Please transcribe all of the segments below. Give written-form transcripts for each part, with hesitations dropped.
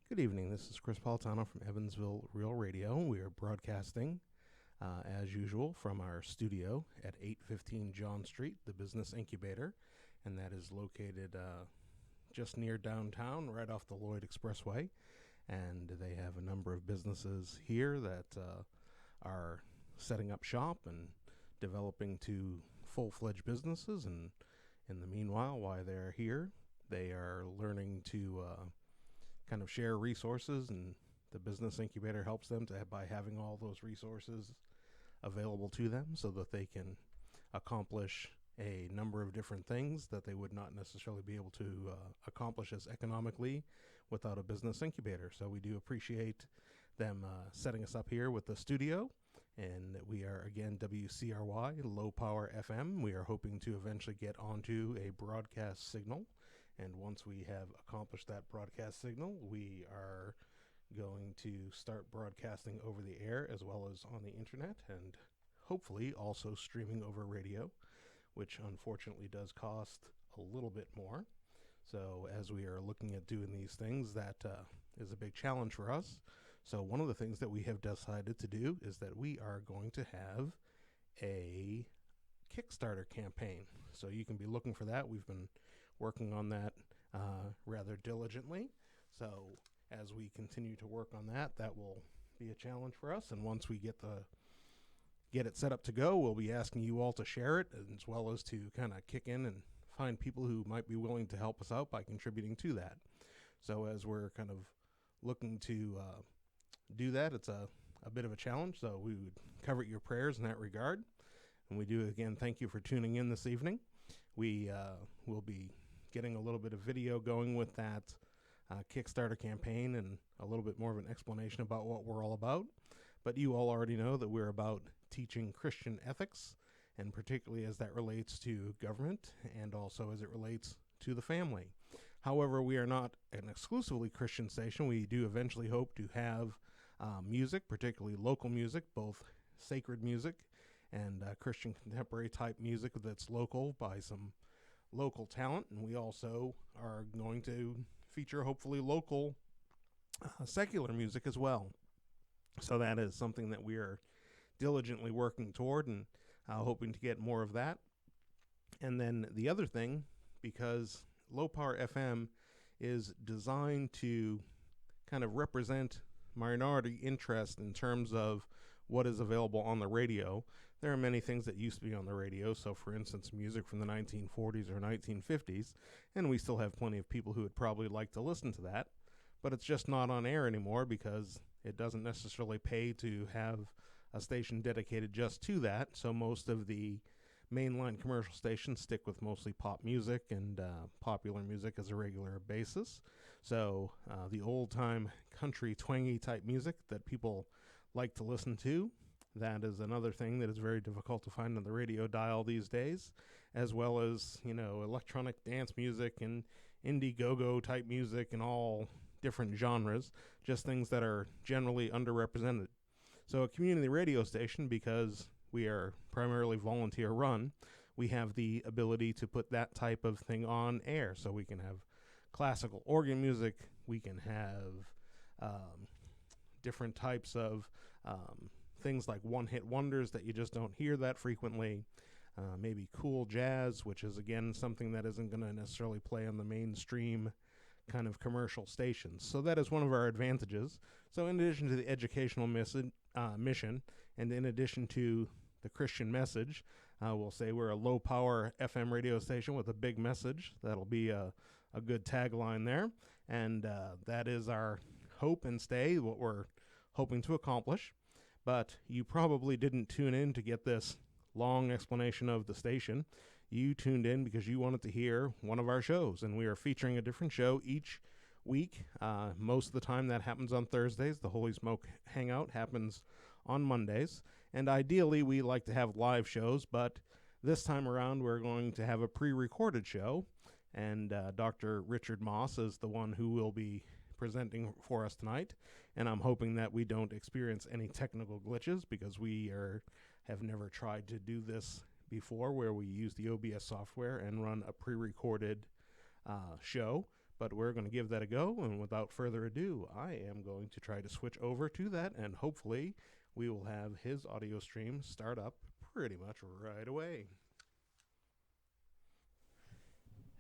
Good evening. This is Chris Paultano from Evansville Real Radio. We are broadcasting, as usual, from our studio at 815 John Street, the Business Incubator, and that is located just near downtown, right off the Lloyd Expressway. And they have a number of businesses here that are setting up shop and developing to full-fledged businesses. And in the meanwhile, while they're here, they are learning to kind of share resources, and the Business Incubator helps them by having all those resources available to them so that they can accomplish a number of different things that they would not necessarily be able to accomplish as economically without a business incubator. So we do appreciate them setting us up here with the studio, and we are again WCRY, low power FM. We are hoping to eventually get onto a broadcast signal. And once we have accomplished that broadcast signal, we are going to start broadcasting over the air as well as on the internet, and hopefully also streaming over radio, which unfortunately does cost a little bit more. So as we are looking at doing these things, that is a big challenge for us. So one of the things that we have decided to do is that we are going to have a Kickstarter campaign. So you can be looking for that. We've been working on that rather diligently. So as we continue to work on that, that will be a challenge for us. And once we get it set up to go, we'll be asking you all to share it, as well as to kind of kick in and find people who might be willing to help us out by contributing to that. So as we're kind of looking to do that, it's a bit of a challenge. So we would covet your prayers in that regard. And we do, again, thank you for tuning in this evening. We will be getting a little bit of video going with that Kickstarter campaign and a little bit more of an explanation about what we're all about. But you all already know that we're about teaching Christian ethics, and particularly as that relates to government and also as it relates to the family. However, we are not an exclusively Christian station. We do eventually hope to have music, particularly local music, both sacred music and Christian contemporary type music that's local by some local talent. And we also are going to feature hopefully local secular music as well. So that is something that we are diligently working toward, and hoping to get more of that. And then the other thing, because low power FM is designed to kind of represent minority interest in terms of what is available on the radio. There are many things that used to be on the radio. So, for instance, music from the 1940s or 1950s, and we still have plenty of people who would probably like to listen to that, but it's just not on air anymore because it doesn't necessarily pay to have a station dedicated just to that. So most of the mainline commercial stations stick with mostly pop music and popular music as a regular basis. So the old-time country twangy type music that people like to listen to, that is another thing that is very difficult to find on the radio dial these days, as well as, electronic dance music and Indiegogo type music and all different genres, just things that are generally underrepresented. So a community radio station, because we are primarily volunteer run, we have the ability to put that type of thing on air. So we can have classical organ music, we can have different types of things like one-hit wonders that you just don't hear that frequently, maybe cool jazz, which is, again, something that isn't going to necessarily play on the mainstream kind of commercial stations. So that is one of our advantages. So in addition to the educational mission, and in addition to the Christian message, we'll say we're a low-power FM radio station with a big message. That'll be a good tagline there. And that is our hope and stay, what we're hoping to accomplish. But you probably didn't tune in to get this long explanation of the station. You tuned in because you wanted to hear one of our shows, and we are featuring a different show each week. Most of the time that happens on Thursdays. The Holy Smoke Hangout happens on Mondays. And ideally, we like to have live shows, but this time around we're going to have a pre-recorded show, and Dr. Richard Moss is the one who will be presenting for us tonight, and I'm hoping that we don't experience any technical glitches, because we have never tried to do this before, where we use the OBS software and run a pre-recorded show. But we're going to give that a go, and without further ado, I am going to try to switch over to that, and hopefully we will have his audio stream start up pretty much right away.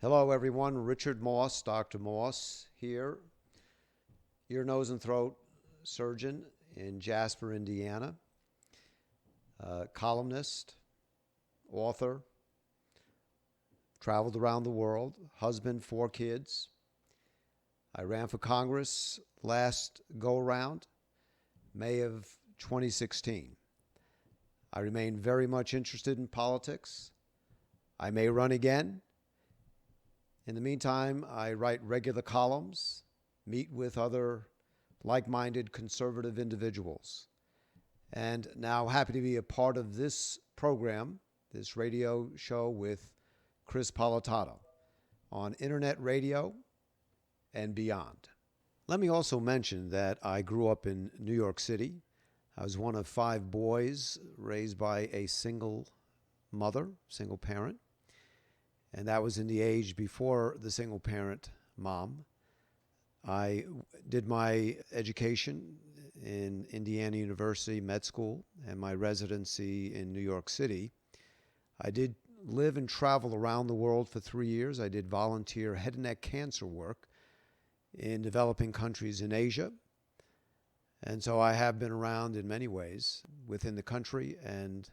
Hello, everyone. Richard Moss, Dr. Moss here, ear, nose, and throat surgeon in Jasper, Indiana, columnist, author, traveled around the world, husband, 4 kids. I ran for Congress last go-around, May of 2016. I remain very much interested in politics. I may run again. In the meantime, I write regular columns, meet with other like-minded conservative individuals, and now happy to be a part of this program, this radio show with Chris Politato on internet radio and beyond. Let me also mention that I grew up in New York City. I was one of 5 boys raised by a single mother, single parent. And that was in the age before the single-parent mom. I did my education in Indiana University Med School and my residency in New York City. I did live and travel around the world for 3 years. I did volunteer head and neck cancer work in developing countries in Asia. And so I have been around in many ways within the country and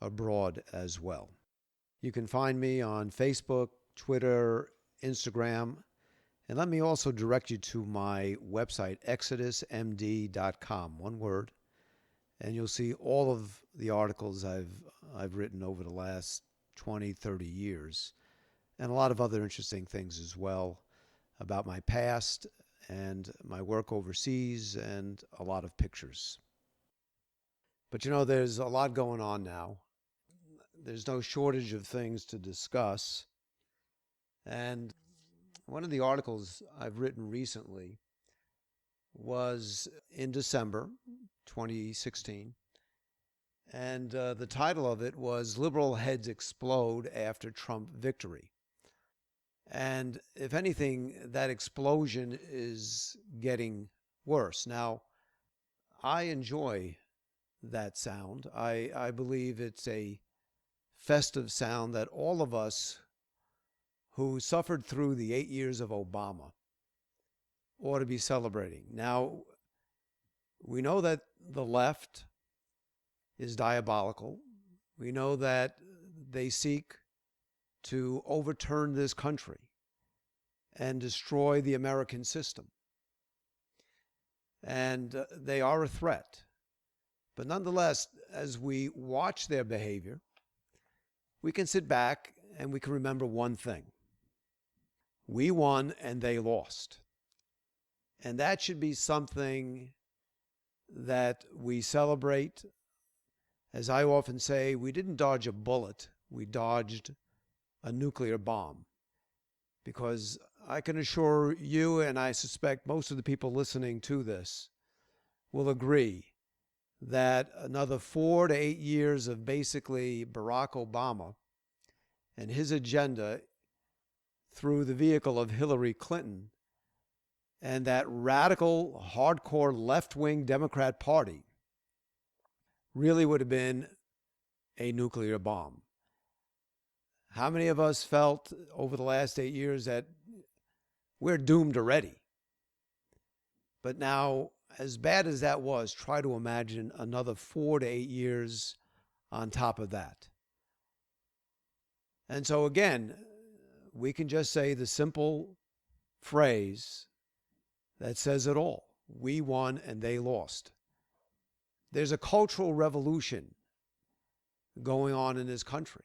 abroad as well. You can find me on Facebook, Twitter, Instagram, and let me also direct you to my website, exodusmd.com, one word, and you'll see all of the articles I've written over the last 20, 30 years, and a lot of other interesting things as well about my past and my work overseas and a lot of pictures. But there's a lot going on now. There's no shortage of things to discuss. And one of the articles I've written recently was in December 2016. And the title of it was "Liberal Heads Explode After Trump Victory." And if anything, that explosion is getting worse. Now, I enjoy that sound. I believe it's a festive sound that all of us who suffered through the 8 years of Obama ought to be celebrating. Now, we know that the left is diabolical. We know that they seek to overturn this country and destroy the American system. And they are a threat. But nonetheless, as we watch their behavior, we can sit back and we can remember one thing. We won and they lost. And that should be something that we celebrate. As I often say, we didn't dodge a bullet, we dodged a nuclear bomb. Because I can assure you, and I suspect most of the people listening to this will agree, that another 4 to 8 years of basically Barack Obama and his agenda through the vehicle of Hillary Clinton and that radical, hardcore left-wing Democrat Party really would have been a nuclear bomb. How many of us felt over the last 8 years that we're doomed already? But now, as bad as that was, try to imagine another 4 to 8 years on top of that. And so again, we can just say the simple phrase that says it all. We won and they lost. There's a cultural revolution going on in this country.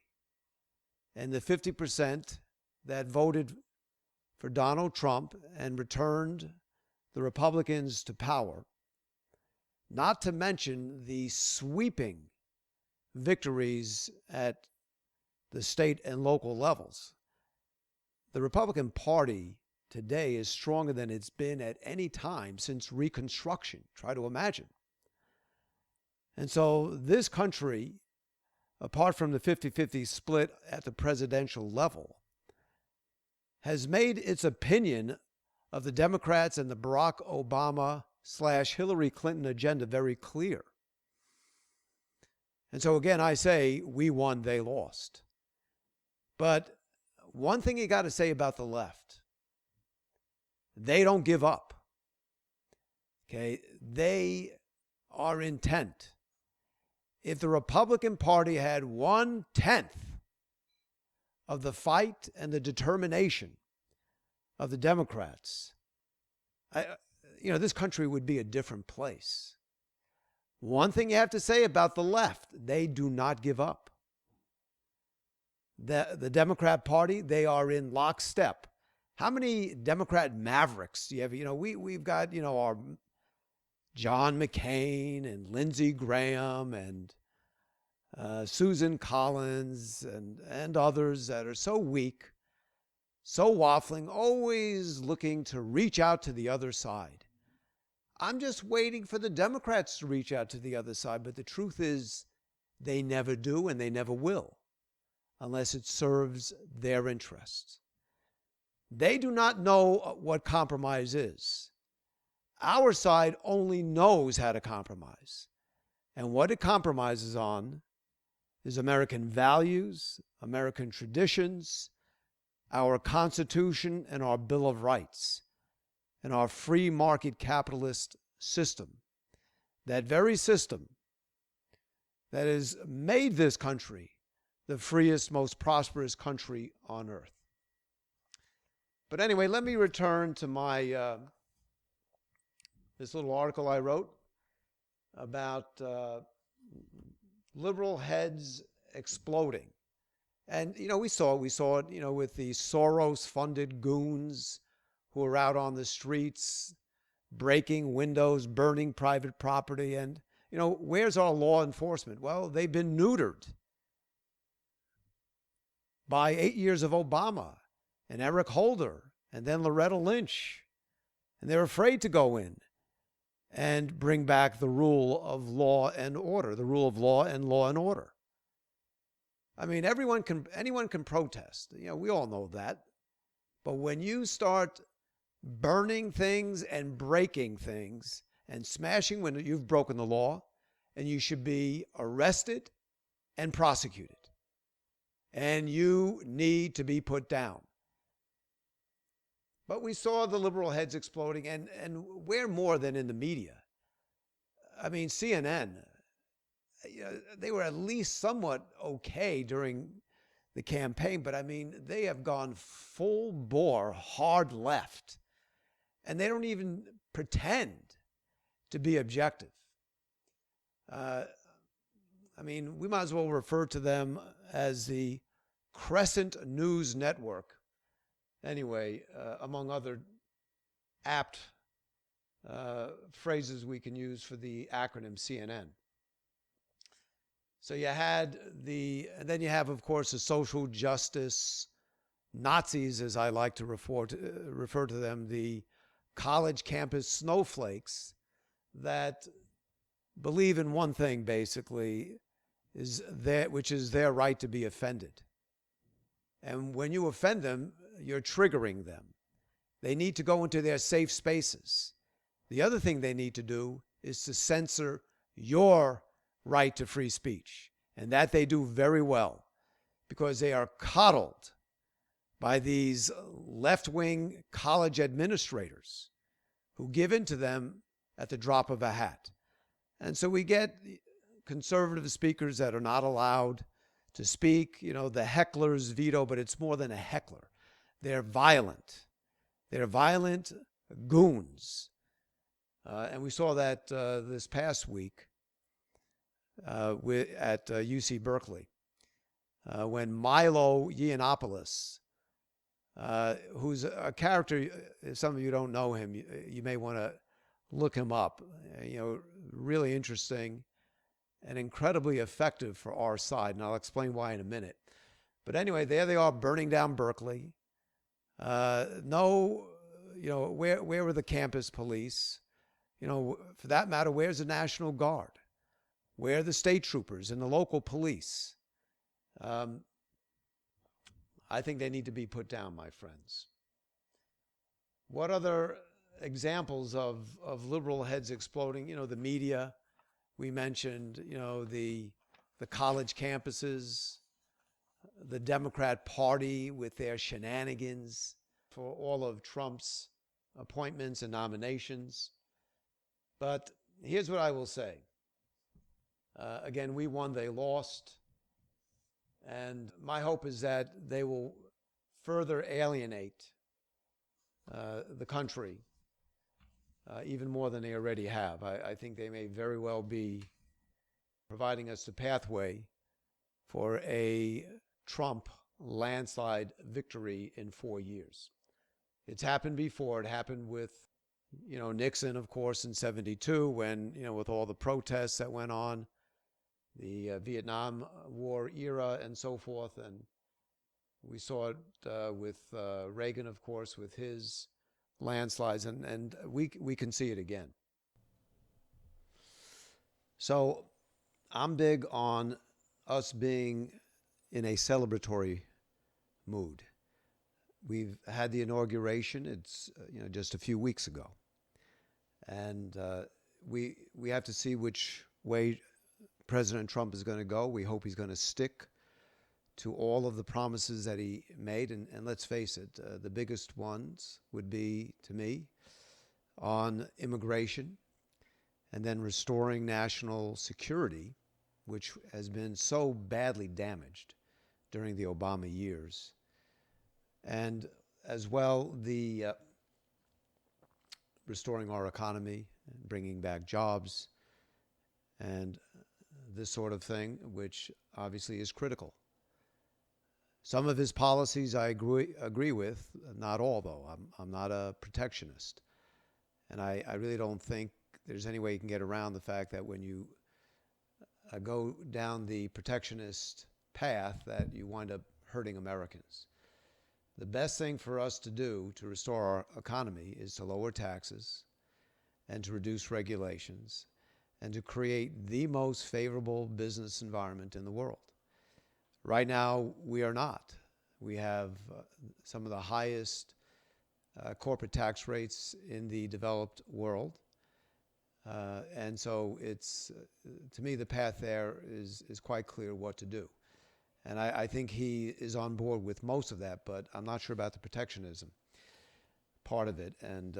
And the 50% that voted for Donald Trump and returned the Republicans to power, not to mention the sweeping victories at the state and local levels. The Republican Party today is stronger than it's been at any time since Reconstruction. Try to imagine. And so this country, apart from the 50-50 split at the presidential level, has made its opinion of the Democrats and the Barack Obama / Hillary Clinton agenda very clear. And so again, I say we won, they lost. But one thing you got to say about the left, they don't give up. Okay, they are intent. If the Republican Party had 1/10 of the fight and the determination of the Democrats, this country would be a different place. One thing you have to say about the left, they do not give up. The Democrat Party, they are in lockstep. How many Democrat mavericks do you have? We've got, our John McCain and Lindsey Graham and Susan Collins and others that are so weak, so waffling, always looking to reach out to the other side. I'm just waiting for the Democrats to reach out to the other side, but the truth is they never do and they never will unless it serves their interests. They do not know what compromise is. Our side only knows how to compromise. And what it compromises on is American values, American traditions, our Constitution, and our Bill of Rights, and our free market capitalist system. That very system that has made this country the freest, most prosperous country on earth. But anyway, let me return to my this little article I wrote about liberal heads exploding. And, we saw it, with the Soros-funded goons who are out on the streets, breaking windows, burning private property. And, where's our law enforcement? Well, they've been neutered by 8 years of Obama and Eric Holder and then Loretta Lynch. And they're afraid to go in and bring back the rule of law and order, the rule of law and order. I mean, anyone can protest. We all know that. But when you start burning things and breaking things and smashing windows, you've broken the law, and you should be arrested and prosecuted. And you need to be put down. But we saw the liberal heads exploding, and where more than in the media? I mean, CNN, they were at least somewhat okay during the campaign, but I mean, they have gone full bore, hard left, and they don't even pretend to be objective. We might as well refer to them as the Crescent News Network. Anyway, among other apt phrases we can use for the acronym CNN. So and then you have, of course, the social justice Nazis, as I like to refer to them, the college campus snowflakes that believe in one thing, basically, which is their right to be offended. And when you offend them, you're triggering them. They need to go into their safe spaces. The other thing they need to do is to censor your right to free speech. And that they do very well, because they are coddled by these left-wing college administrators who give in to them at the drop of a hat. And so we get conservative speakers that are not allowed to speak, the heckler's veto, but it's more than a heckler. They're violent. They're violent goons. And we saw that this past week at UC Berkeley, when Milo Yiannopoulos, who's a character, if some of you don't know him, you may want to look him up. Really interesting and incredibly effective for our side, and I'll explain why in a minute. But anyway, there they are burning down Berkeley. Where were the campus police? For that matter, where's the National Guard? Where are the state troopers and the local police? I think they need to be put down, my friends. What other examples of liberal heads exploding? The media, we mentioned, the college campuses, the Democrat Party with their shenanigans for all of Trump's appointments and nominations. But here's what I will say. Again, we won, they lost. And my hope is that they will further alienate the country even more than they already have. I think they may very well be providing us the pathway for a Trump landslide victory in 4 years. It's happened before. It happened with, Nixon, of course, in 72 when, with all the protests that went on, the Vietnam War era and so forth. And we saw it with Reagan, of course, with his landslides, and we can see it again. So I'm big on us being in a celebratory mood. We've had the inauguration. It's just a few weeks ago, and we have to see which way President Trump is going to go. We hope he's going to stick to all of the promises that he made. And let's face it, the biggest ones would be, to me, on immigration and then restoring national security, which has been so badly damaged during the Obama years. And as well, the restoring our economy, bringing back jobs, and this sort of thing, which obviously is critical. Some of his policies I agree with, not all though. I'm not a protectionist. And I really don't think there's any way you can get around the fact that when you go down the protectionist path that you wind up hurting Americans. The best thing for us to do to restore our economy is to lower taxes and to reduce regulations and to create the most favorable business environment in the world. Right now, we are not. We have some of the highest corporate tax rates in the developed world. And so it's, to me, the path there is quite clear what to do. And I think he is on board with most of that, but I'm not sure about the protectionism part of it. And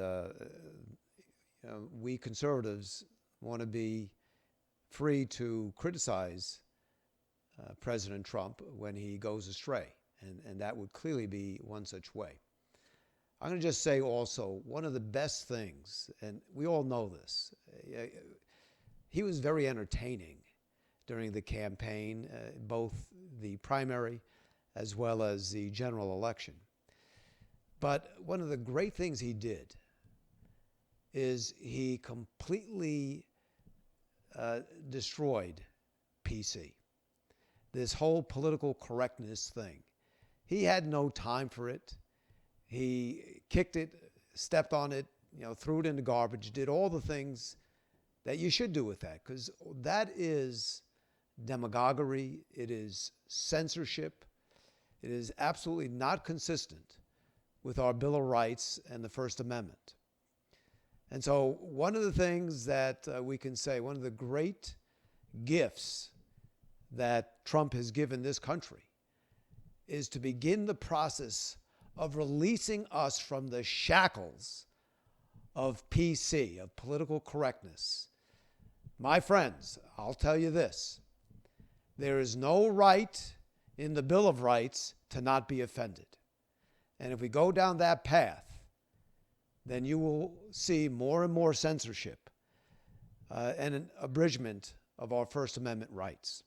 we conservatives want to be free to criticize President Trump when he goes astray. And that would clearly be one such way. I'm going to just say also, one of the best things, and we all know this, he was very entertaining during the campaign, both the primary as well as the general election. But one of the great things he did is he completely destroyed PC, this whole political correctness thing. He had no time for it. He kicked it, stepped on it, threw it in the garbage, did all the things that you should do with that, because that is demagoguery, it is censorship, it is absolutely not consistent with our Bill of Rights and the First Amendment. And so one of the things that we can say, one of the great gifts that Trump has given this country is to begin the process of releasing us from the shackles of PC, of political correctness. My friends, I'll tell you this. There is no right in the Bill of Rights to not be offended. And if we go down that path, then you will see more and more censorship and an abridgment of our First Amendment rights.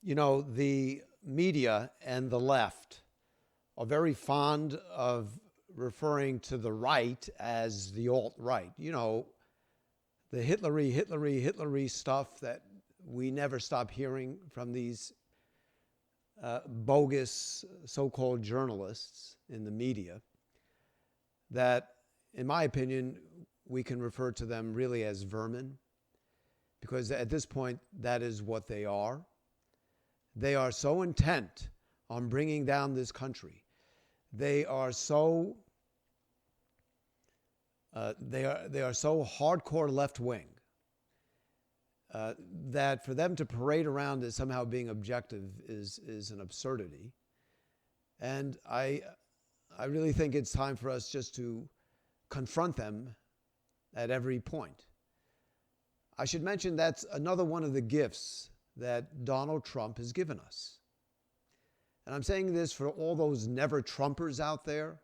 The media and the left are very fond of referring to the right as the alt-right. The Hitlery stuff that we never stop hearing from these bogus so-called journalists in the media, that, in my opinion, we can refer to them really as vermin, because at this point, that is what they are. They are so intent on bringing down this country they are so they are so hardcore left wing that for them to parade around as somehow being objective is an absurdity. And I really think it's time for us just to confront them at every point. I should mention that's another one of the gifts that Donald Trump has given us. And I'm saying this for all those never Trumpers out there.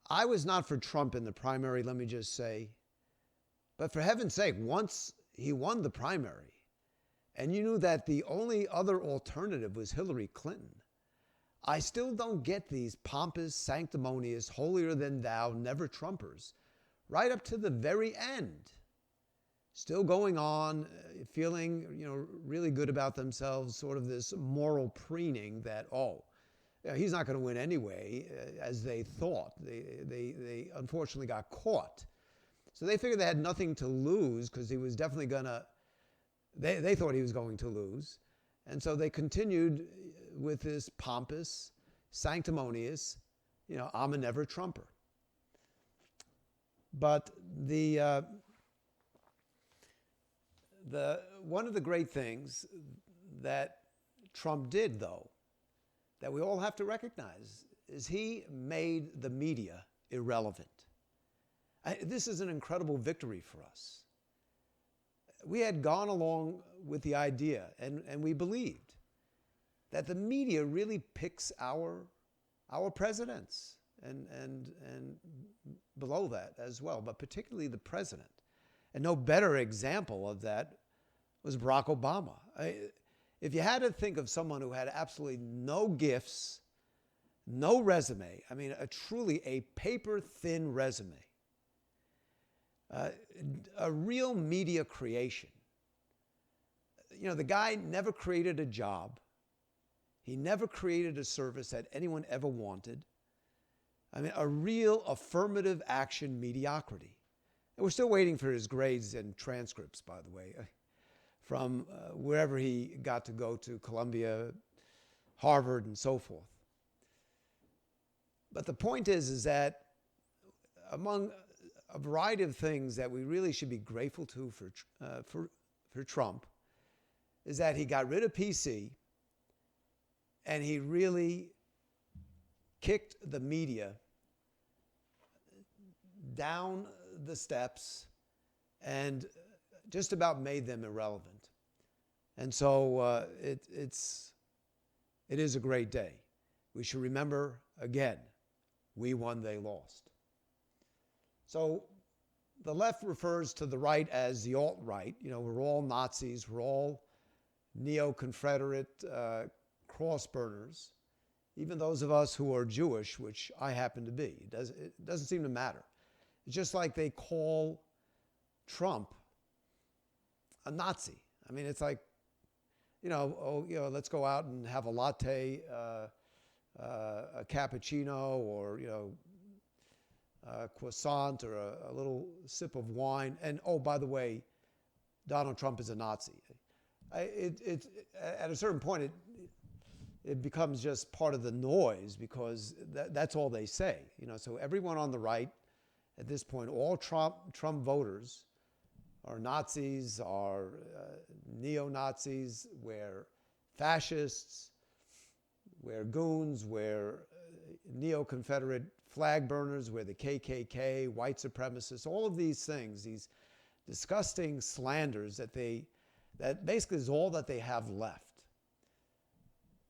I was not for Trump in the primary, let me just say. But for heaven's sake, once he won the primary, and you knew that the only other alternative was Hillary Clinton, I still don't get these pompous, sanctimonious, holier-than-thou, never-Trumpers right up to the very end. Still going on, feeling, really good about themselves, sort of this moral preening that, he's not going to win anyway, as they thought. They unfortunately got caught. So they figured they had nothing to lose because he was definitely going to, they thought he was going to lose. And so they continued with this pompous, sanctimonious, I'm a never Trumper. But one of the great things that Trump did, though, that we all have to recognize, is he made the media irrelevant. This is an incredible victory for us. We had gone along with the idea, and we believed that the media really picks our presidents and below that as well, but particularly the president. And no better example of that was Barack Obama. If you had to think of someone who had absolutely no gifts, no resume, truly a paper-thin resume, a real media creation. The guy never created a job. He never created a service that anyone ever wanted. A real affirmative action mediocrity. And we're still waiting for his grades and transcripts, by the way, from wherever he got to go to, Columbia, Harvard, and so forth. But the point is that among a variety of things that we really should be grateful to for Trump is that he got rid of PC and he really kicked the media down the steps and just about made them irrelevant. And so it is a great day. We should remember, again, we won, they lost. So the left refers to the right as the alt-right. We're all Nazis. We're all neo-Confederate cross-burners, even those of us who are Jewish, which I happen to be. It doesn't seem to matter. It's just like they call Trump a Nazi. It's like, let's go out and have a latte, a cappuccino, or, a croissant, or a little sip of wine. And, by the way, Donald Trump is a Nazi. At a certain point, it becomes just part of the noise because that's all they say. So everyone on the right at this point, all Trump voters are Nazis, are neo-Nazis, we're fascists, we're goons, we're neo-Confederate flag burners, we're the KKK, white supremacists, all of these things, these disgusting slanders that basically is all that they have left.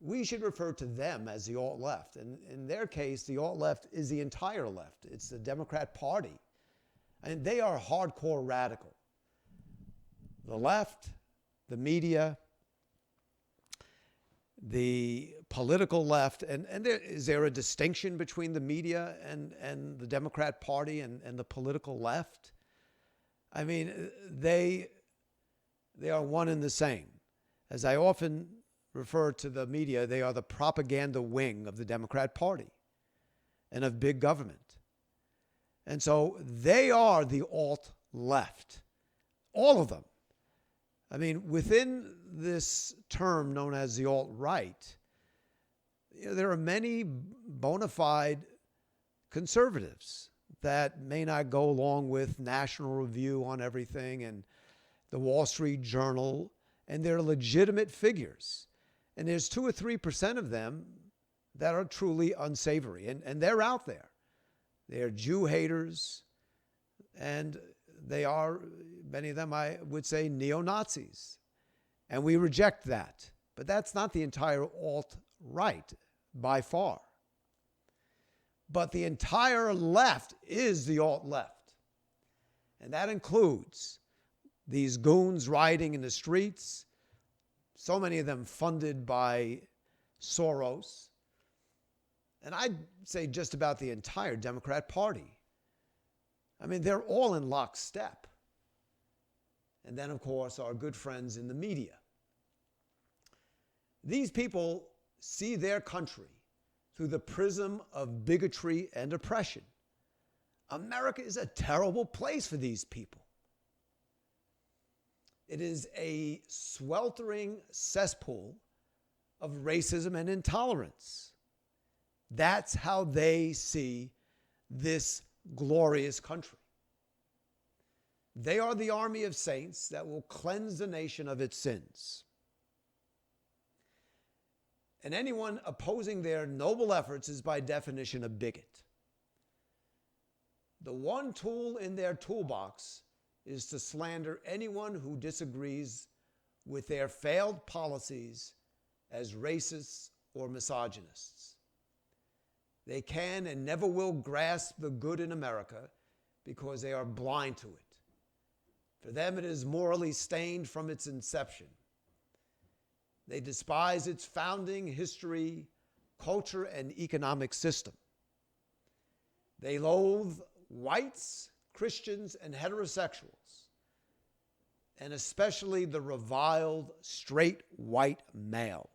We should refer to them as the alt-left. And in their case, the alt-left is the entire left. It's the Democrat Party. And they are hardcore radical. The left, the media, the political left, and is there a distinction between the media and the Democrat Party and the political left? They are one and the same. As I often refer to the media, they are the propaganda wing of the Democrat Party and of big government. And so they are the alt-left, all of them. Within this term known as the alt-right, there are many bona fide conservatives that may not go along with National Review on everything and the Wall Street Journal, and they're legitimate figures. And there's 2 or 3% of them that are truly unsavory, and they're out there. They're Jew haters, and they are, many of them, I would say, neo-Nazis. And we reject that. But that's not the entire alt-right by far. But the entire left is the alt-left. And that includes these goons rioting in the streets, so many of them funded by Soros. And I'd say just about the entire Democrat Party. I mean, they're all in lockstep. And then, of course, our good friends in the media. These people see their country through the prism of bigotry and oppression. America is a terrible place for these people. It is a sweltering cesspool of racism and intolerance. That's how they see this glorious country. They are the army of saints that will cleanse the nation of its sins. And anyone opposing their noble efforts is by definition a bigot. The one tool in their toolbox is to slander anyone who disagrees with their failed policies as racists or misogynists. They can and never will grasp the good in America because they are blind to it. For them, it is morally stained from its inception. They despise its founding, history, culture, and economic system. They loathe whites, Christians, and heterosexuals, and especially the reviled straight white male.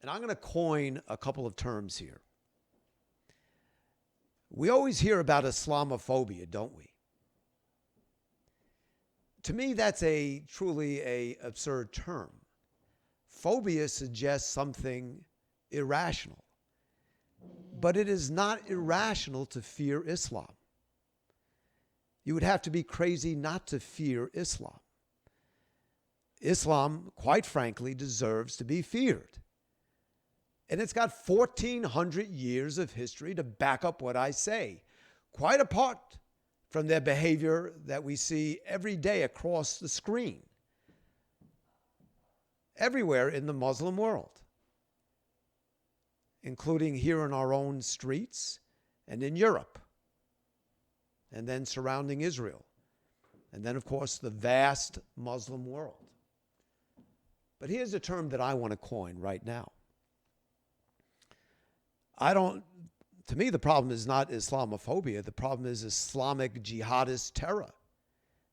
And I'm going to coin a couple of terms here. We always hear about Islamophobia, don't we? To me, that's truly an absurd term. Phobia suggests something irrational. But it is not irrational to fear Islam. You would have to be crazy not to fear Islam. Islam, quite frankly, deserves to be feared. And it's got 1,400 years of history to back up what I say, quite apart from their behavior that we see every day across the screen, everywhere in the Muslim world, including here in our own streets and in Europe, and then surrounding Israel, and then, of course, the vast Muslim world. But here's a term that I want to coin right now. To me, the problem is not Islamophobia. The problem is Islamic jihadist terror.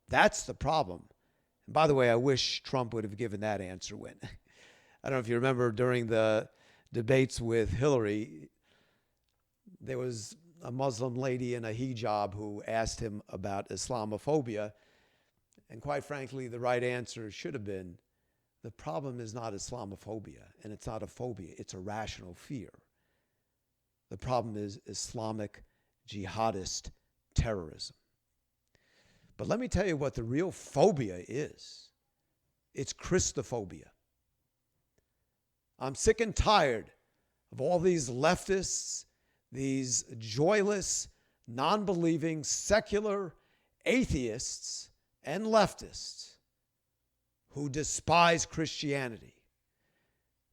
That's the problem. And by the way, I wish Trump would have given that answer when. I don't know if you remember during the debates with Hillary, there was a Muslim lady in a hijab who asked him about Islamophobia. And quite frankly, the right answer should have been, the problem is not Islamophobia, and it's not a phobia, it's a rational fear. The problem is Islamic jihadist terrorism. But let me tell you what the real phobia is. It's Christophobia. I'm sick and tired of all these leftists, these joyless, non-believing, secular atheists and leftists who despise Christianity.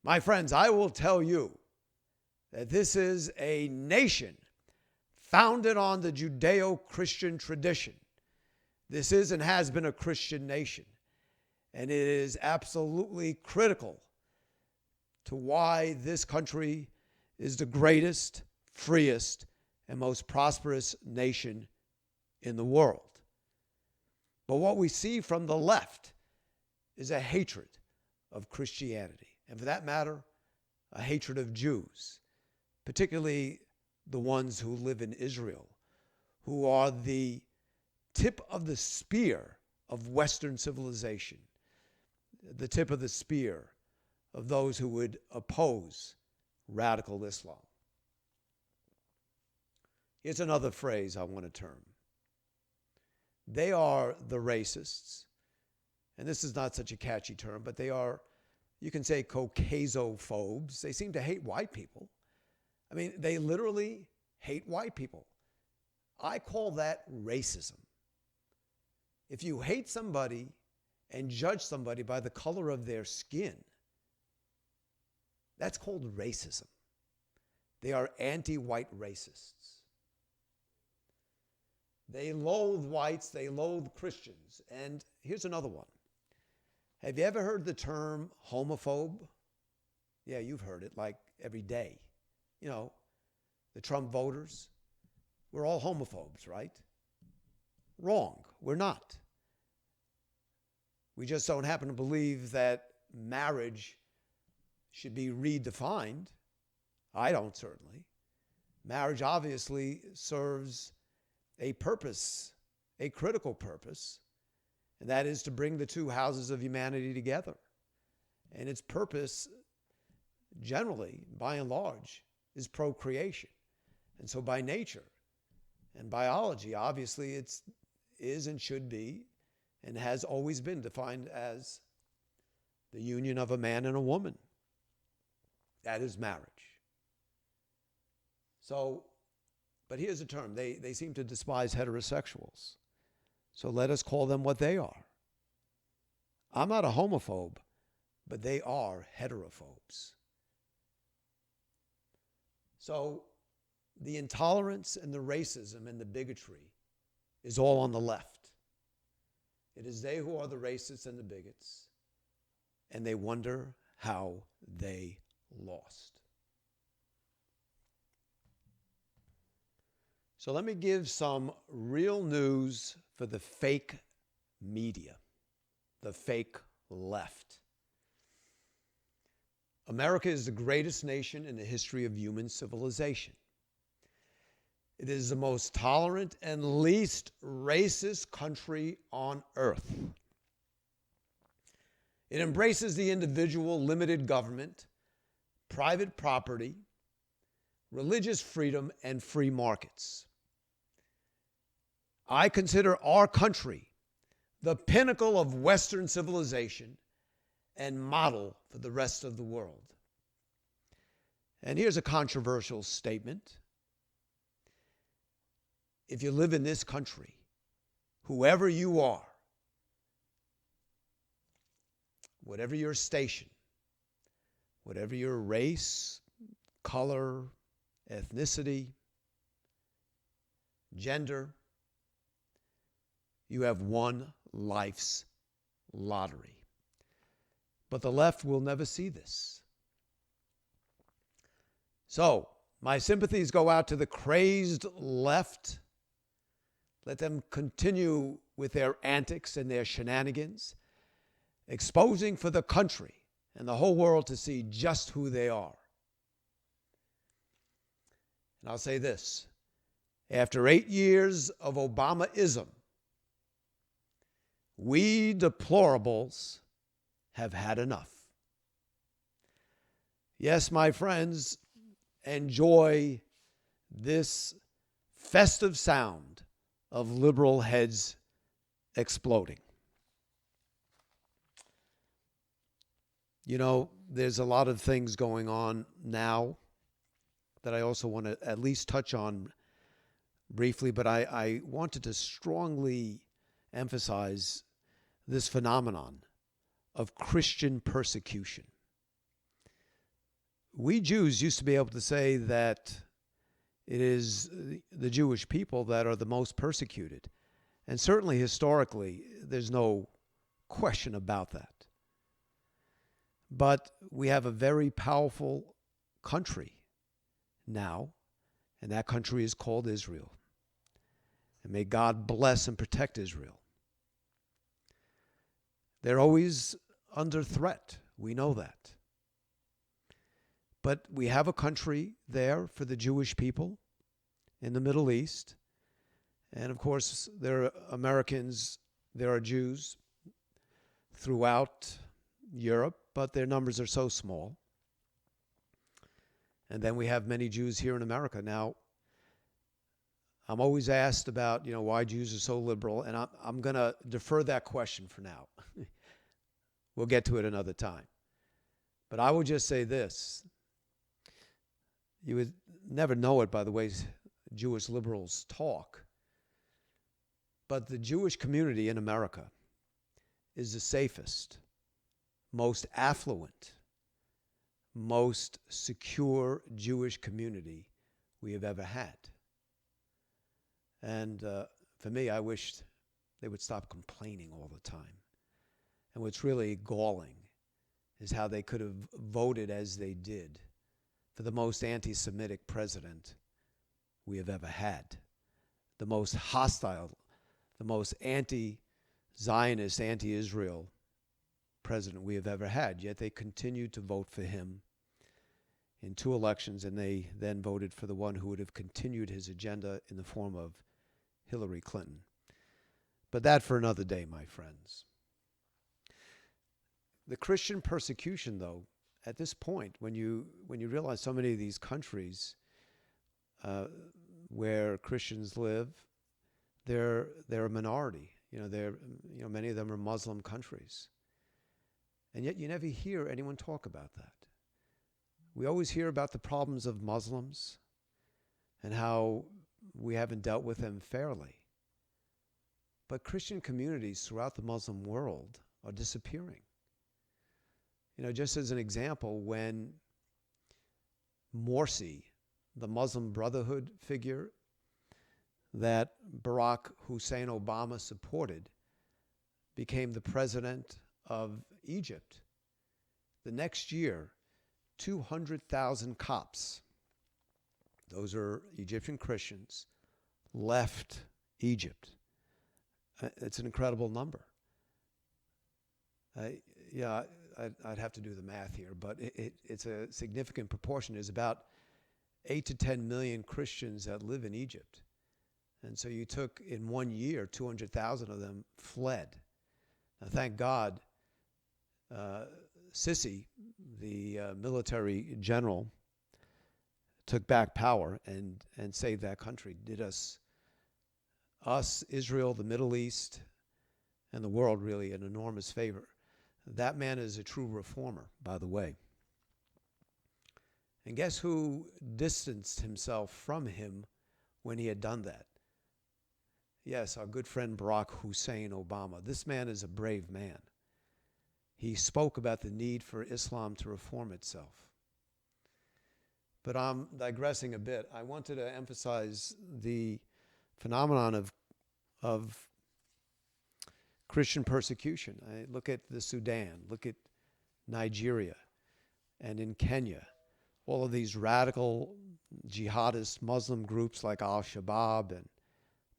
My friends, I will tell you that this is a nation founded on the Judeo-Christian tradition. This is and has been a Christian nation. And it is absolutely critical to why this country is the greatest, freest, and most prosperous nation in the world. But what we see from the left is a hatred of Christianity. And for that matter, a hatred of Jews, particularly the ones who live in Israel, who are the tip of the spear of Western civilization, the tip of the spear of those who would oppose radical Islam. Here's another phrase I want to term. They are the racists, and this is not such a catchy term, but they are, you can say, Caucasophobes. They seem to hate white people. I mean, they literally hate white people. I call that racism. If you hate somebody and judge somebody by the color of their skin, that's called racism. They are anti-white racists. They loathe whites, they loathe Christians. And here's another one. Have you ever heard the term homophobe? Yeah, you've heard it like every day. You know, the Trump voters, we're all homophobes, right? Wrong, we're not. We just don't happen to believe that marriage should be redefined. I don't, certainly. Marriage obviously serves a purpose, a critical purpose, and that is to bring the two houses of humanity together. And its purpose, generally, by and large, is procreation. And so by nature and biology, obviously, it is and should be and has always been defined as the union of a man and a woman. That is marriage. So, but here's a term. They seem to despise heterosexuals. So let us call them what they are. I'm not a homophobe, but they are heterophobes. So the intolerance and the racism and the bigotry is all on the left. It is they who are the racists and the bigots, and they wonder how they lost. So let me give some real news for the fake media, the fake left. America is the greatest nation in the history of human civilization. It is the most tolerant and least racist country on earth. It embraces the individual, limited government, private property, religious freedom, and free markets. I consider our country the pinnacle of Western civilization and model for the rest of the world. And here's a controversial statement. If you live in this country, whoever you are, whatever your station, whatever your race, color, ethnicity, gender, you have won life's lottery. But the left will never see this. So, my sympathies go out to the crazed left. Let them continue with their antics and their shenanigans, exposing for the country and the whole world to see just who they are. And I'll say this. After 8 years of Obama-ism, we deplorables have had enough. Yes, my friends, enjoy this festive sound of liberal heads exploding. You know, there's a lot of things going on now that I also want to at least touch on briefly, but I wanted to strongly emphasize this phenomenon of Christian persecution. We Jews used to be able to say that it is the Jewish people that are the most persecuted. And certainly historically, there's no question about that. But we have a very powerful country now, and that country is called Israel. And may God bless and protect Israel. They're always under threat. We know that. But we have a country there for the Jewish people in the Middle East. And of course, there are Americans, there are Jews throughout Europe but their numbers are so small. And then we have many Jews here in America. Now, I'm always asked about, why Jews are so liberal, and I'm going to defer that question for now. We'll get to it another time. But I will just say this. You would never know it by the way Jewish liberals talk, but the Jewish community in America is the safest, most affluent, most secure Jewish community we have ever had. And for me, I wished they would stop complaining all the time. And what's really galling is how they could have voted as they did for the most anti-Semitic president we have ever had, the most hostile, the most anti-Zionist, anti-Israel president we have ever had. Yet they continued to vote for him in 2 elections, and they then voted for the one who would have continued his agenda in the form of Hillary Clinton. But that for another day, my friends. The Christian persecution, though, at this point, when you realize so many of these countries where Christians live, they're a minority. Many of them are Muslim countries, and yet you never hear anyone talk about that. We always hear about the problems of Muslims and how we haven't dealt with them fairly. But Christian communities throughout the Muslim world are disappearing. Just as an example, when Morsi, the Muslim Brotherhood figure that Barack Hussein Obama supported, became the president of Egypt, the next year, 200,000 Copts, those are Egyptian Christians, left Egypt. It's an incredible number. I'd have to do the math here, but it's a significant proportion. There's about 8 to 10 million Christians that live in Egypt. And so you took, in 1 year, 200,000 of them fled. Now, thank God, Sisi, the military general, took back power and saved that country, did us, Israel, the Middle East, and the world really an enormous favor. That man is a true reformer, by the way. And guess who distanced himself from him when he had done that? Yes, our good friend Barack Hussein Obama. This man is a brave man. He spoke about the need for Islam to reform itself. But I'm digressing a bit. I wanted to emphasize the phenomenon of Christian persecution. I look at the Sudan, look at Nigeria, and in Kenya, all of these radical jihadist Muslim groups like Al-Shabaab and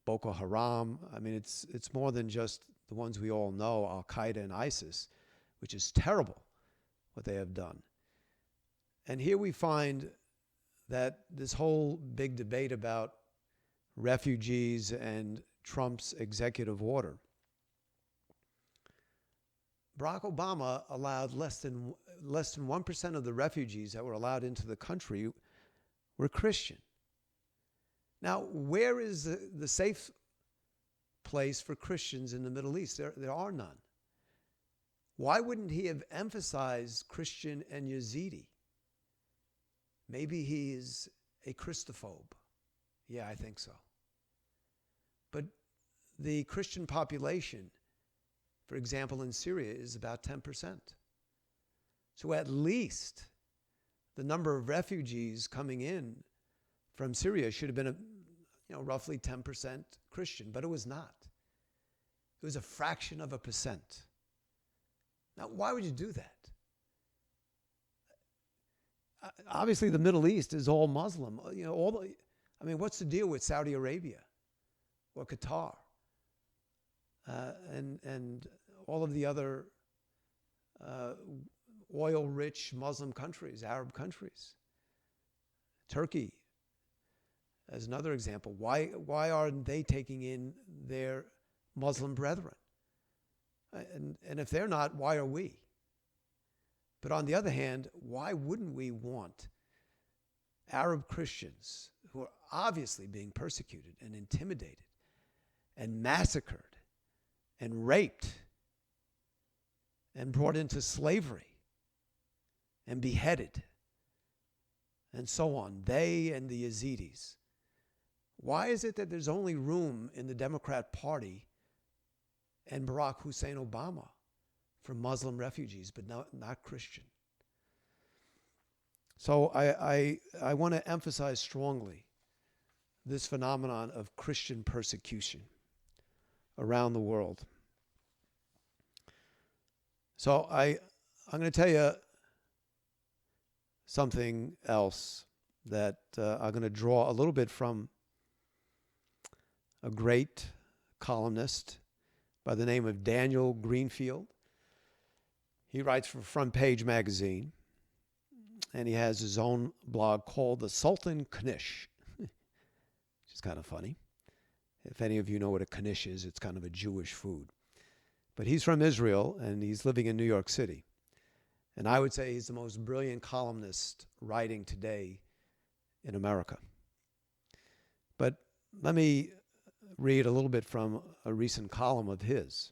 Boko Haram. I mean, it's more than just the ones we all know, Al-Qaeda and ISIS, which is terrible what they have done. And here we find that this whole big debate about refugees and Trump's executive order. Barack Obama allowed less than 1% of the refugees that were allowed into the country were Christian. Now, where is the safe place for Christians in the Middle East? There are none. Why wouldn't he have emphasized Christian and Yazidi? Maybe he is a Christophobe. Yeah, I think so. But the Christian population, for example, in Syria, is about 10%. So at least the number of refugees coming in from Syria should have been roughly 10% Christian, but it was not. It was a fraction of a percent. Now, why would you do that? Obviously, the Middle East is all Muslim. What's the deal with Saudi Arabia or Qatar and all of the other oil-rich Muslim countries, Arab countries? Turkey, as another example. Why aren't they taking in their Muslim brethren? And if they're not, why are we? But on the other hand, why wouldn't we want Arab Christians who are obviously being persecuted and intimidated and massacred and raped and brought into slavery and beheaded and so on, they and the Yazidis? Why is it that there's only room in the Democrat Party and Barack Hussein Obama for Muslim refugees, but not Christian? So I want to emphasize strongly this phenomenon of Christian persecution around the world. So I'm going to tell you something else that I'm going to draw a little bit from a great columnist by the name of Daniel Greenfield. He writes for Front Page magazine, and he has his own blog called The Sultan Knish, which is kind of funny. If any of you know what a knish is, it's kind of a Jewish food. But he's from Israel, and he's living in New York City. And I would say he's the most brilliant columnist writing today in America. But let me read a little bit from a recent column of his.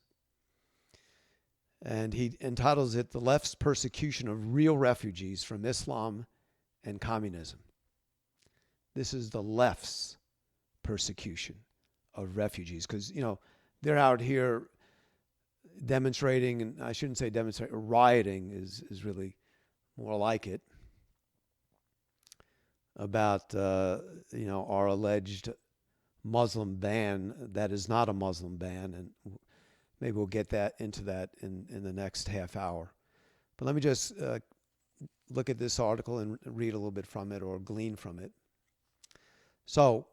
And he entitles it, "The Left's Persecution of Real Refugees from Islam and Communism." This is the left's persecution of refugees, because, they're out here demonstrating, and I shouldn't say demonstrate, rioting is really more like it, about, our alleged Muslim ban that is not a Muslim ban, and maybe we'll get into that in the next half hour. But let me just look at this article and read a little bit from it, or glean from it. So,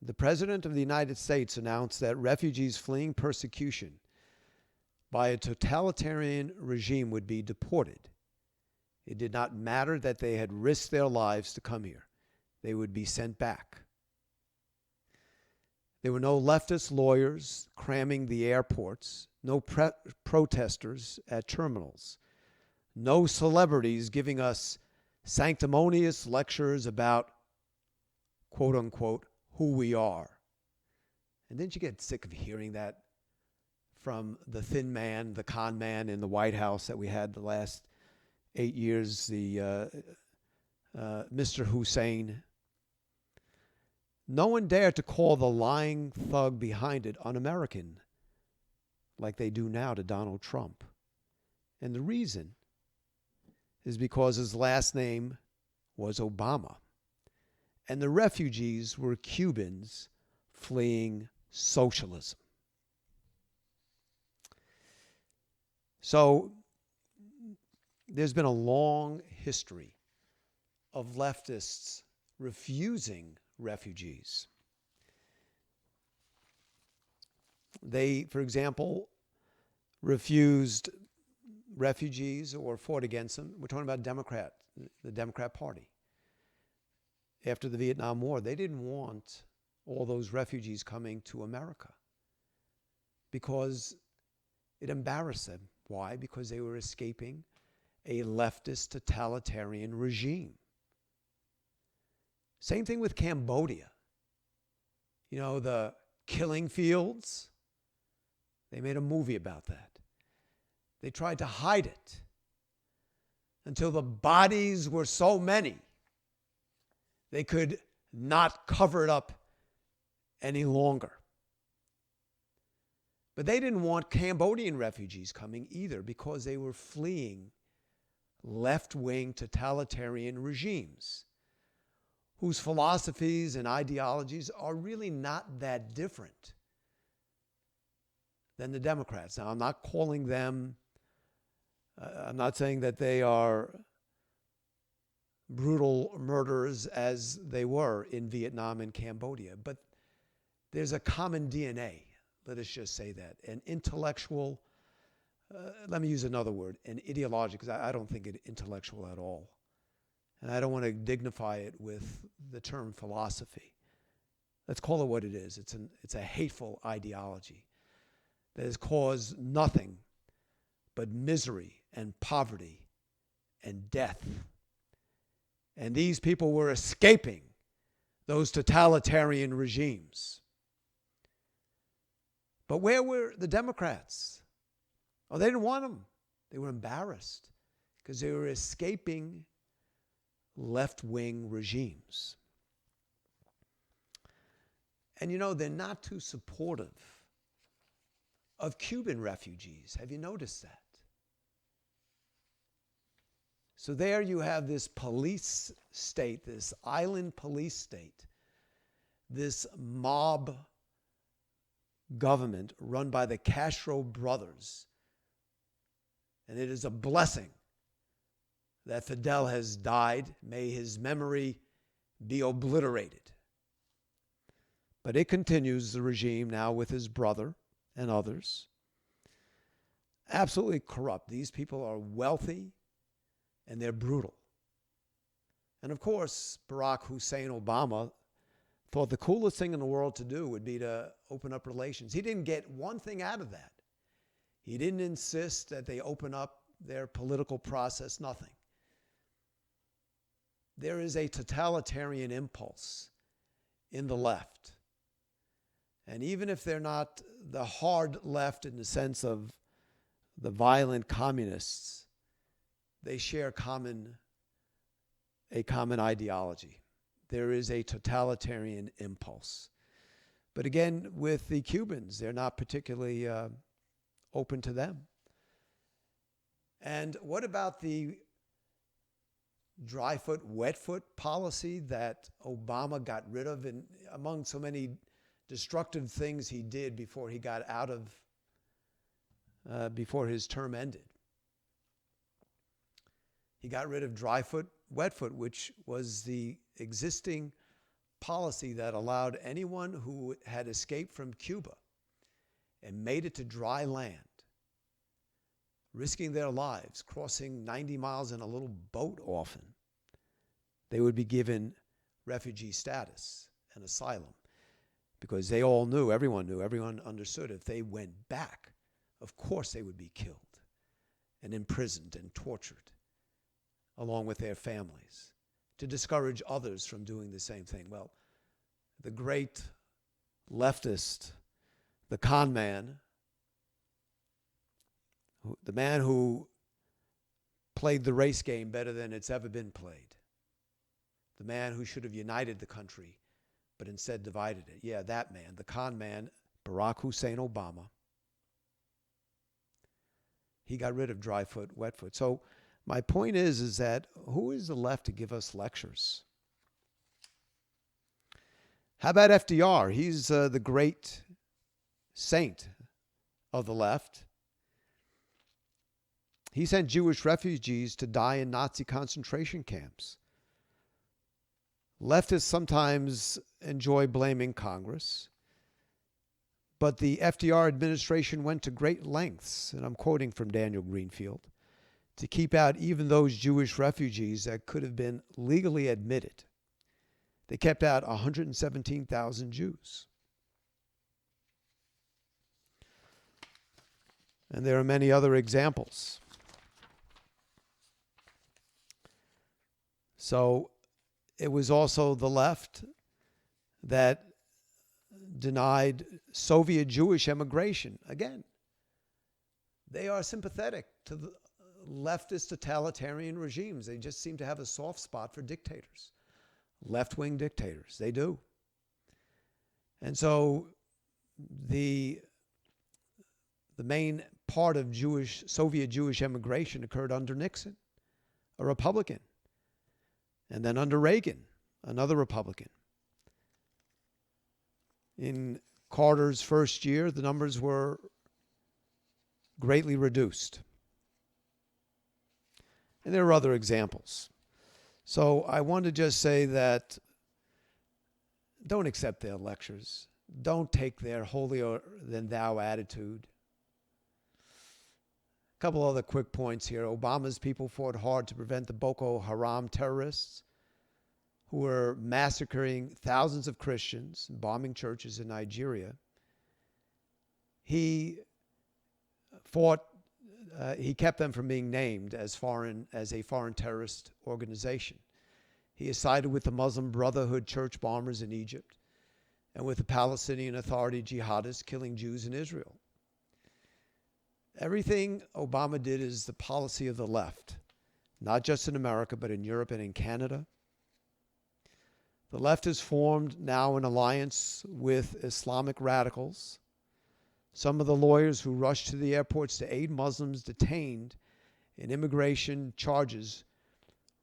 the President of the United States announced that refugees fleeing persecution by a totalitarian regime would be deported. It did not matter that they had risked their lives to come here. They would be sent back. There were no leftist lawyers cramming the airports, no protesters at terminals, no celebrities giving us sanctimonious lectures about, quote unquote, who we are. And didn't you get sick of hearing that from the thin man, the con man in the White House that we had the last 8 years, the Mr. Hussein? No one dared to call the lying thug behind it un-American like they do now to Donald Trump. And the reason is because his last name was Obama. And the refugees were Cubans fleeing socialism. So there's been a long history of leftists refusing refugees. They, for example, refused refugees or fought against them. We're talking about the Democrat Party. After the Vietnam War, they didn't want all those refugees coming to America because it embarrassed them. Why? Because they were escaping a leftist totalitarian regime. Same thing with Cambodia. The killing fields. They made a movie about that. They tried to hide it until the bodies were so many they could not cover it up any longer. But they didn't want Cambodian refugees coming either because they were fleeing left-wing totalitarian regimes whose philosophies and ideologies are really not that different than the Democrats. Now, I'm not calling them, I'm not saying that they are brutal murderers as they were in Vietnam and Cambodia, but there's a common DNA, let us just say that, an intellectual, let me use another word, an ideological, because I don't think it intellectual at all. And I don't want to dignify it with the term philosophy. Let's call it what it is. It's a hateful ideology that has caused nothing but misery and poverty and death. And these people were escaping those totalitarian regimes. But where were the Democrats? Oh, they didn't want them. They were embarrassed because they were escaping left-wing regimes. And you know, they're not too supportive of Cuban refugees. Have you noticed that? So there you have this police state, this island police state, this mob government run by the Castro brothers. And it is a blessing that Fidel has died. May his memory be obliterated. But it continues, the regime now with his brother and others. Absolutely corrupt. These people are wealthy and they're brutal. And of course, Barack Hussein Obama thought the coolest thing in the world to do would be to open up relations. He didn't get one thing out of that. He didn't insist that they open up their political process, nothing. There is a totalitarian impulse in the left. And even if they're not the hard left in the sense of the violent communists, they share a common ideology. There is a totalitarian impulse. But again, with the Cubans, they're not particularly open to them. And what about the dry foot, wet foot policy that Obama got rid of, and among so many destructive things he did before he got out of, before his term ended? He got rid of dry foot, wet foot, which was the existing policy that allowed anyone who had escaped from Cuba and made it to dry land, risking their lives, crossing 90 miles in a little boat often, they would be given refugee status and asylum. Because they all knew, everyone understood, if they went back, of course they would be killed and imprisoned and tortured along with their families, to discourage others from doing the same thing. Well, the great leftist, the con man, the man who played the race game better than it's ever been played, the man who should have united the country but instead divided it. Yeah, that man, the con man, Barack Hussein Obama. He got rid of dry foot, wet foot. So my point is that who is the left to give us lectures? How about FDR? He's the great saint of the left. He sent Jewish refugees to die in Nazi concentration camps. Leftists sometimes enjoy blaming Congress, but the FDR administration went to great lengths, and I'm quoting from Daniel Greenfield, to keep out even those Jewish refugees that could have been legally admitted. They kept out 117,000 Jews. And there are many other examples. So it was also the left that denied Soviet Jewish emigration. Again, they are sympathetic to the leftist totalitarian regimes. They just seem to have a soft spot for dictators, left-wing dictators. They do. And so the main part of Soviet Jewish emigration occurred under Nixon, a Republican. And then under Reagan, another Republican. In Carter's first year, the numbers were greatly reduced. And there are other examples. So I want to just say that don't accept their lectures. Don't take their holier than thou attitude. A couple other quick points here. Obama's people fought hard to prevent the Boko Haram terrorists who were massacring thousands of Christians, bombing churches in Nigeria. He fought he kept them from being named as a foreign terrorist organization. He has sided with the Muslim Brotherhood church bombers in Egypt and with the Palestinian Authority jihadists killing Jews in Israel. Everything Obama did is the policy of the left, not just in America, but in Europe and in Canada. The left has formed now an alliance with Islamic radicals. Some of the lawyers who rushed to the airports to aid Muslims detained in immigration charges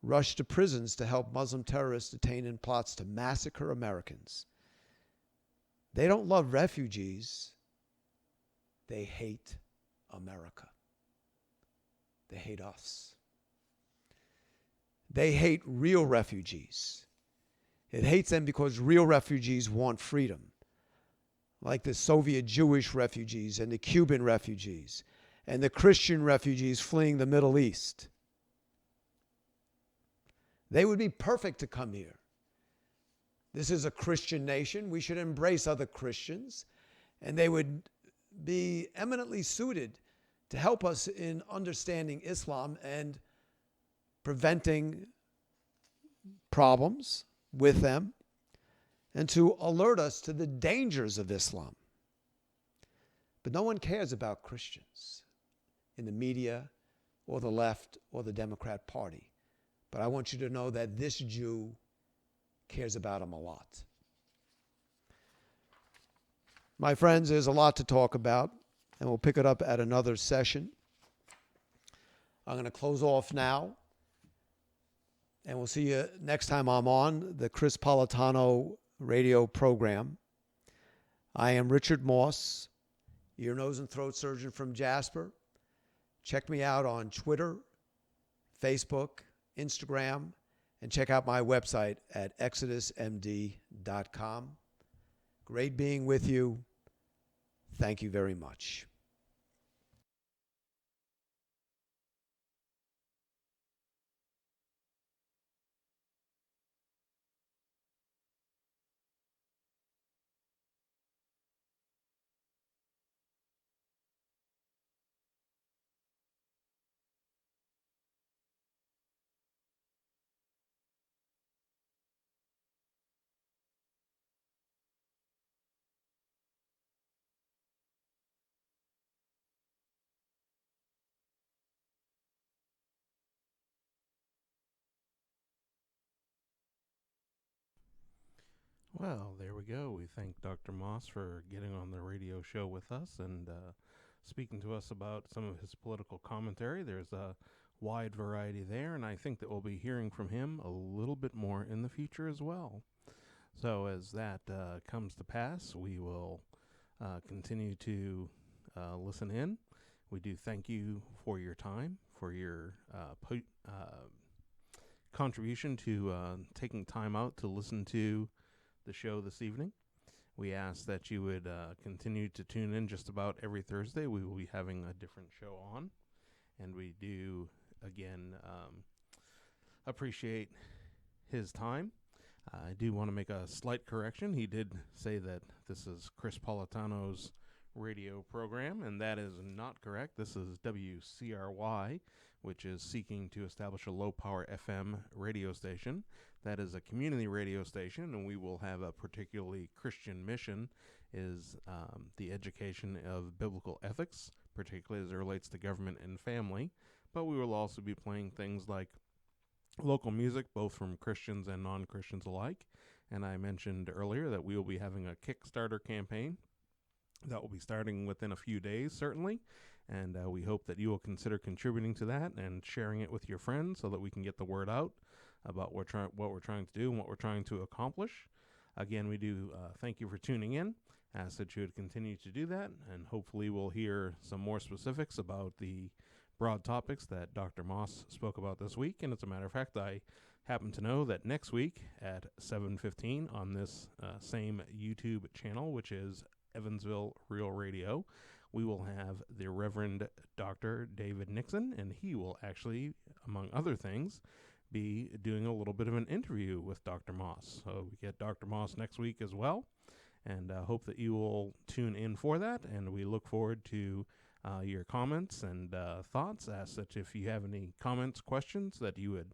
rushed to prisons to help Muslim terrorists detained in plots to massacre Americans. They don't love refugees. They hate America. They hate us. They hate real refugees. It hates them because real refugees want freedom, like the Soviet Jewish refugees and the Cuban refugees and the Christian refugees fleeing the Middle East. They would be perfect to come here. This is a Christian nation. We should embrace other Christians, and they would be eminently suited to help us in understanding Islam and preventing problems with them, and to alert us to the dangers of Islam. But no one cares about Christians in the media or the left or the Democrat Party. But I want you to know that this Jew cares about them a lot. My friends, there's a lot to talk about, and we'll pick it up at another session. I'm going to close off now, and we'll see you next time I'm on the Chris Politano radio program. I am Richard Moss, ear, nose, and throat surgeon from Jasper. Check me out on Twitter, Facebook, Instagram, and check out my website at exodusmd.com. Great being with you. Thank you very much. Well, there we go. We thank Dr. Moss for getting on the radio show with us and speaking to us about some of his political commentary. There's a wide variety there, and I think that we'll be hearing from him a little bit more in the future as well. So as that comes to pass, we will continue to listen in. We do thank you for your time, for your contribution to taking time out to listen to the show this evening. We ask that you would continue to tune in just about every Thursday. We will be having a different show on, and we do, again, appreciate his time. I do want to make a slight correction. He did say that this is Chris Politano's radio program, and that is not correct. This is WCRY, which is seeking to establish a low-power FM radio station. That is a community radio station, and we will have a particularly Christian mission, is the education of biblical ethics, particularly as it relates to government and family. But we will also be playing things like local music, both from Christians and non-Christians alike. And I mentioned earlier that we will be having a Kickstarter campaign that will be starting within a few days, certainly. And we hope that you will consider contributing to that and sharing it with your friends so that we can get the word out about what we're trying to do and what we're trying to accomplish. Again, we do thank you for tuning in. Ask that you would continue to do that, and hopefully we'll hear some more specifics about the broad topics that Dr. Moss spoke about this week. And as a matter of fact, I happen to know that next week at 7:15 on this same YouTube channel, which is Evansville Real Radio, we will have the Reverend Dr. David Nixon, and he will actually, among other things, be doing a little bit of an interview with Dr. Moss. So we get Dr. Moss next week as well, and hope that you will tune in for that, and we look forward to your comments and thoughts. Ask that if you have any comments, questions, that you would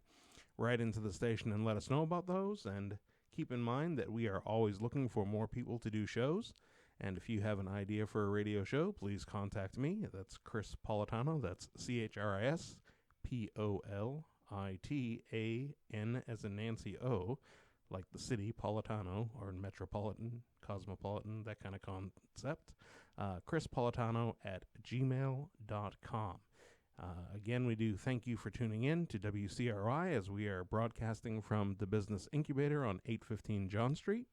write into the station and let us know about those. And keep in mind that we are always looking for more people to do shows. And if you have an idea for a radio show, please contact me. That's Chris Politano. That's ChrisPolitano, as in Nancy O, like the city, Politano, or metropolitan, cosmopolitan, that kind of concept. Chris Politano at gmail.com. Again, we do thank you for tuning in to WCRI as we are broadcasting from the Business Incubator on 815 John Street,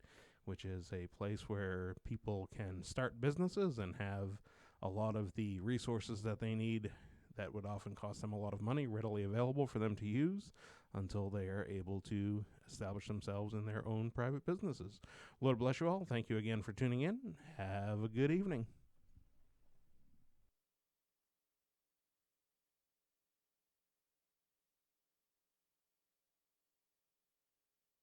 which is a place where people can start businesses and have a lot of the resources that they need that would often cost them a lot of money readily available for them to use until they are able to establish themselves in their own private businesses. Lord bless you all. Thank you again for tuning in. Have a good evening.